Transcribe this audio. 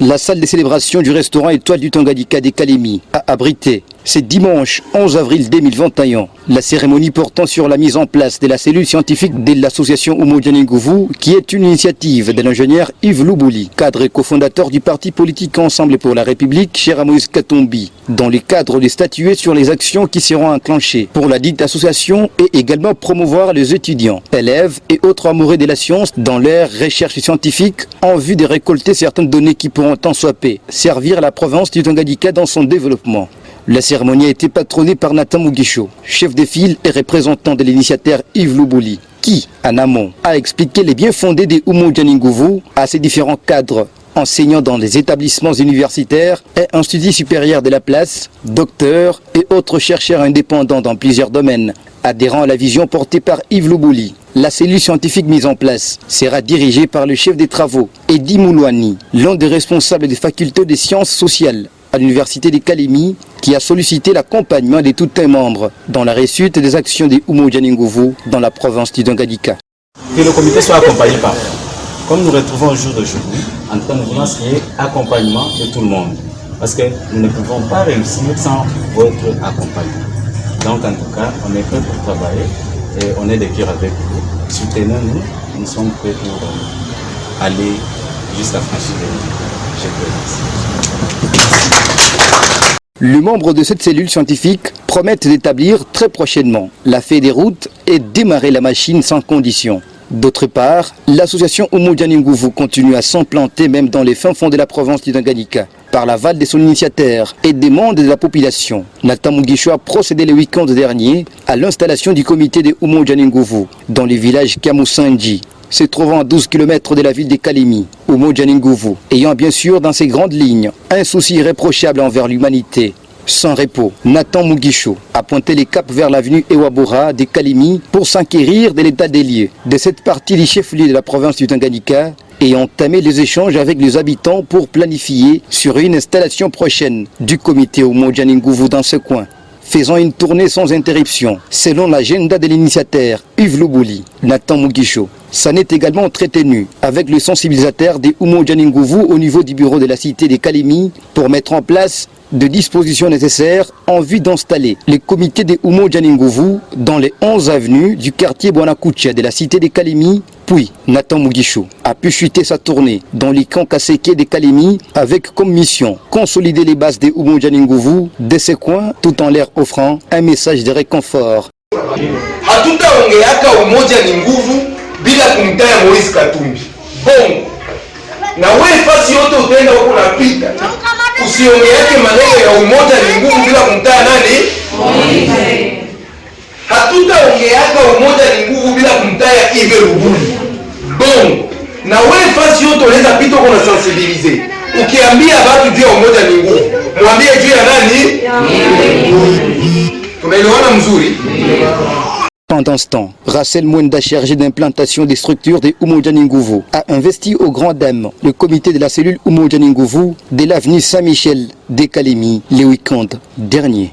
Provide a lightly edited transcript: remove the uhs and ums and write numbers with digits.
La salle de célébration du restaurant Étoile du Tanganyika des Kalemi a abrité ce dimanche 11 avril 2021 la cérémonie portant sur la mise en place de la cellule scientifique de l'association Umoja Nguvu, qui est une initiative de l'ingénieur Yves Loubouli, cadre et cofondateur du parti politique Ensemble pour la République, cher Moïse Katumbi, dans le cadre de statuer sur les actions qui seront enclenchées pour la dite association et également promouvoir les étudiants, élèves et autres amoureux de la science dans leurs recherches scientifiques en vue de récolter certaines données qui pourront en soit peu servir la province du Tanganyika dans son développement. La cérémonie a été patronnée par Nathan Mugisho, chef de file et représentant de l'initiateur Yves Loubouli, qui, en amont, a expliqué les bien fondés des Umoja Nguvu à ses différents cadres, enseignants dans les établissements universitaires et instituts supérieurs de la place, docteurs et autres chercheurs indépendants dans plusieurs domaines, adhérant à la vision portée par Yves Loubouli. La cellule scientifique mise en place sera dirigée par le chef des travaux, Edi Moulouani, l'un des responsables des facultés des sciences sociales à l'université des Kalemi, qui a sollicité l'accompagnement de tous les membres dans la réussite des actions des Umoja Nguvu dans la province du Tanganyika. Que le comité soit accompagné par vous. Comme nous retrouvons au jour d'aujourd'hui, en tout cas, nous voulons signer accompagnement de tout le monde. Parce que nous ne pouvons pas réussir sans votre accompagnement. Donc, en tout cas, on est prêt pour travailler et on est de cœur avec vous. Soutenez-nous, nous sommes prêts pour aller jusqu'à franchir les limites. Je vous remercie. Les membres de cette cellule scientifique promettent d'établir très prochainement la feuille des routes et démarrer la machine sans condition. D'autre part, l'association Umoja Nguvu continue à s'implanter même dans les fins fonds de la province du Tanganyika par l'aval de son initiateur et des membres de la population. Nathan Mugisho a procédé le week-end dernier à l'installation du comité de Umoja Nguvu dans le village Kamusanji, se trouvant à 12 km de la ville de Kalemi, Umoja Nguvu, ayant bien sûr dans ses grandes lignes un souci irréprochable envers l'humanité. Sans repos, Nathan Mugisho a pointé les caps vers l'avenue Ewabora de Kalemi pour s'enquérir de l'état des lieux de cette partie du chef-lieu de la province du Tanganyika et entamé les échanges avec les habitants pour planifier sur une installation prochaine du comité Umoja Nguvu dans ce coin. Faisant une tournée sans interruption, selon l'agenda de l'initiateur Yves Loubouli, Nathan Mugisho s'en est également entretenu avec le sensibilisateur des Umoja Nguvu au niveau du bureau de la cité de Kalemi pour mettre en place des dispositions nécessaires en vue d'installer le comité des Umoja Nguvu dans les 11 avenues du quartier Bwanakucha de la cité de Kalemi. Puis, Nathan Mugisho a pu chuter sa tournée dans les camps Kaseke de Kalemi avec comme mission consolider les bases des Umoja Nguvu de ces coins tout en leur offrant un message de réconfort. Hatutaongeaka Umoja Nguvu bila kumtaya Moïse Katumbi. Bon, na wewe fasi yote utaenda huko napita. Usiongeake maneno ya Umoja Nguvu bila kumtaya nani? Moïse. Hatutaongeaka Umoja Nguvu bila kumtaya Yves Loubouli. Bon, na wewe fasi yote unaweza pita huko na sensibiliser. Ukiambia watu juu ya Umoja Nguvu, mwambie juu ya nani? Tunaelewana mzuri? Pendant ce temps, Racel Mwenda, chargé d'implantation des structures des Umoja Nguvu, a investi au grand dam le comité de la cellule Umoja Nguvu de l'avenue Saint-Michel de Kalemi le week-end dernier.